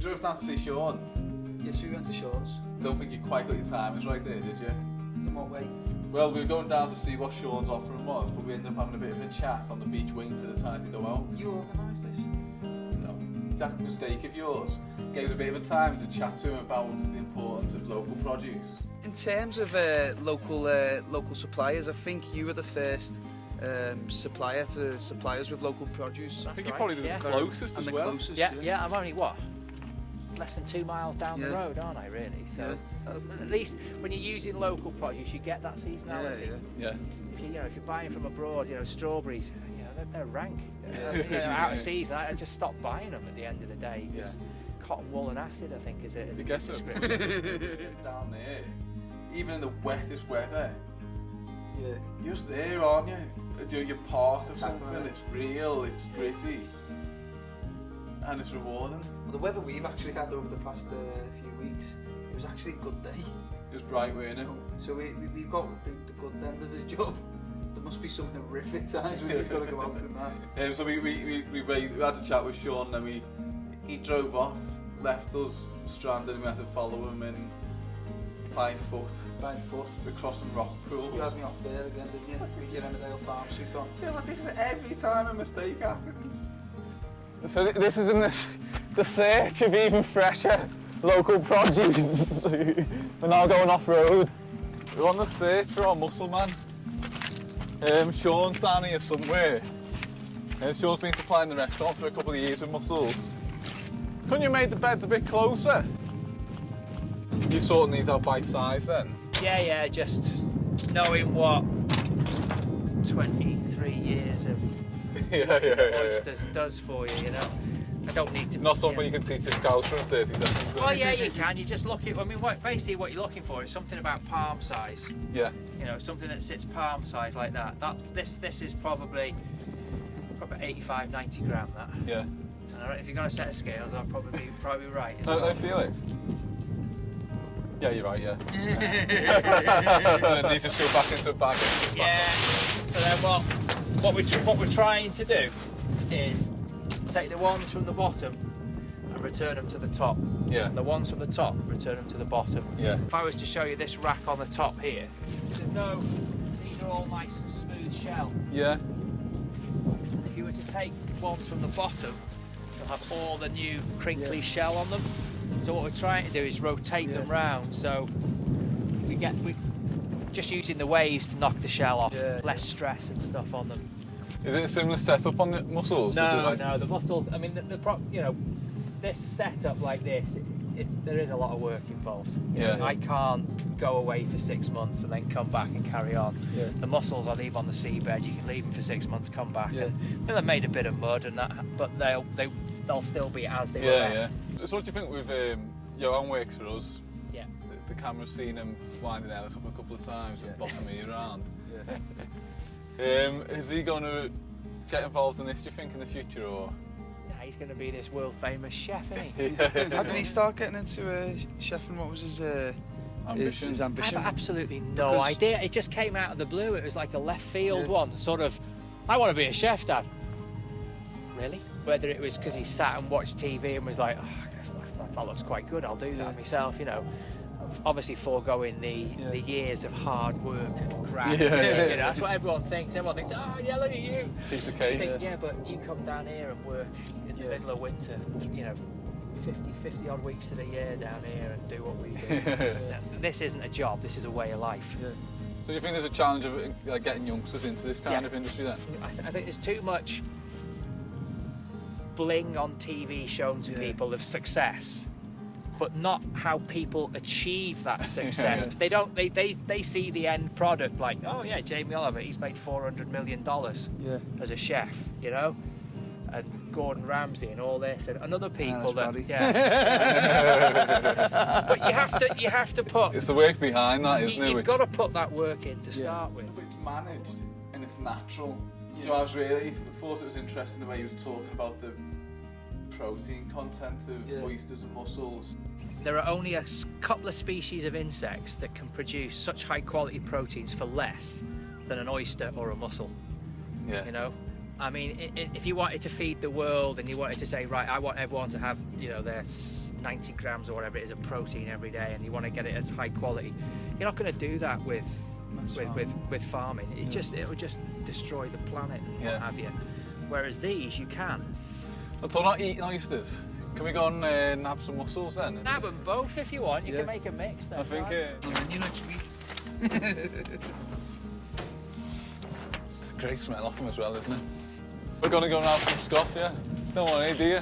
drove down to see Sean. Yes, we went to Sean's. I don't think you quite got your timings right there, did you? In what way? Well, we were going down to see what Sean's offering was, but we ended up having a bit of a chat on the beach waiting for the time to go out. You organised this? No, that mistake of yours. Gave us a bit of a time to chat to him about the importance of local produce. In terms of local suppliers, I think you were the first supplier to supply us with local produce. I think right, you're probably the yeah. closest And as the well. closest, Yeah, I'm only what? Less than 2 miles down the Yeah. road, aren't I, really? So at least when you're using local produce, you get that seasonality. Yeah. If you're buying from abroad, strawberries, they're rank. Yeah. Out of season, I just stopped buying them at the end of the day because cotton wool and acid, I think, is a You guess so? description. Down there, even in the wettest weather, Yeah. you're just there, aren't you? You're part of It's something, happening. it's real, it's gritty, and it's rewarding. Well, the weather we've actually had over the past few weeks, it was actually a good day. It was bright, weren't it? So we've got the good end of his job. There must be some horrific times when he's got to go out in that. So we had a chat with Sean, and he drove off, left us stranded, and we had to follow him in by foot across some rock pools. You had me off there again, didn't you? With your Emmerdale farm suit on. I feel like this is every time a mistake happens. So this is in the search of even fresher local produce. We're now going off-road. We're on the search for our mussel man. Sean's down here somewhere. Sean's been supplying the restaurant for a couple of years with mussels. Couldn't you make the beds a bit closer? You're sorting these out by size then? Yeah, just knowing what 23 years of Yeah. oysters does for you, I don't need to... Not something you can teach a scout for in 30 seconds. Well, yeah, you can. You just look at... basically what you're looking for is something about palm size. Yeah. Something that sits palm size like that. This is probably 85, 90 gram, that. Yeah. And I reckon if you're going to set of scales, I'm probably right. as I well. feel it. Yeah, you're right, yeah. So then these just go back into a bag. Yeah. So then what we're trying to do is take the ones from the bottom and return them to the top. Yeah. And the ones from the top, return them to the bottom. Yeah. If I was to show you this rack on the top here, these are all nice and smooth shell. Yeah. If you were to take ones from the bottom, they'll have all the new crinkly shell on them. So what we're trying to do is rotate them round, so we just using the waves to knock the shell off, less stress and stuff on them. Is it a similar setup on the mussels? Is it like... No, the mussels. I mean, this setup like this, there is a lot of work involved. I can't go away for 6 months and then come back and carry on. Yeah. The mussels I leave on the seabed. You can leave them for 6 months, come back, and they're made a bit of mud and that, but they'll still be as they were left. Yeah. So what do you think with Johan works for us? Yeah. The camera's seen him winding Ellis up a couple of times and bossing me around. Is he going to get involved in this, do you think, in the future, or...? Yeah, he's going to be this world famous chef, isn't he? How did he start getting into chefing? What was his Ambition? his I ambition? have absolutely no Because- idea. It just came out of the blue. It was like a left field one. Sort of, I want to be a chef, Dad. Really? Whether it was because he sat and watched TV and was like, that looks quite good, I'll do that myself, Obviously foregoing the years of hard work and graft. That's what everyone thinks. Everyone thinks, oh yeah, look at you. Piece of cake. But you come down here and work in the middle of winter, 50 odd weeks of the year down here and do what we do. This isn't a job, this is a way of life. So do you think there's a challenge of getting youngsters into this kind of industry then? I think there's too much bling on TV shown to people of success, but not how people achieve that success. They don't. They see the end product like, oh yeah, Jamie Oliver, he's made $400 million as a chef, and Gordon Ramsay and all this and other people but you have to put. It's the work behind that, isn't it? You've got to put that work in to start with. It's managed and it's natural. I was really thought it was interesting the way he was talking about the protein content of oysters and mussels. There are only a couple of species of insects that can produce such high quality proteins for less than an oyster or a mussel. I mean, if you wanted to feed the world and you wanted to say, right, I want everyone to have, you know, their 90 grams or whatever it is of protein every day, and you want to get it as high quality, you're not going to do that with farming. It would just destroy the planet and what have you. Whereas these, you can. Well, so we're not eating oysters. Can we go and nab some mussels then? Nab them both if you want. You can make a mix then. I think On the menu next week. it's a great smell off them as well, isn't it? We're gonna go and have some scoff, yeah? Don't worry, do you?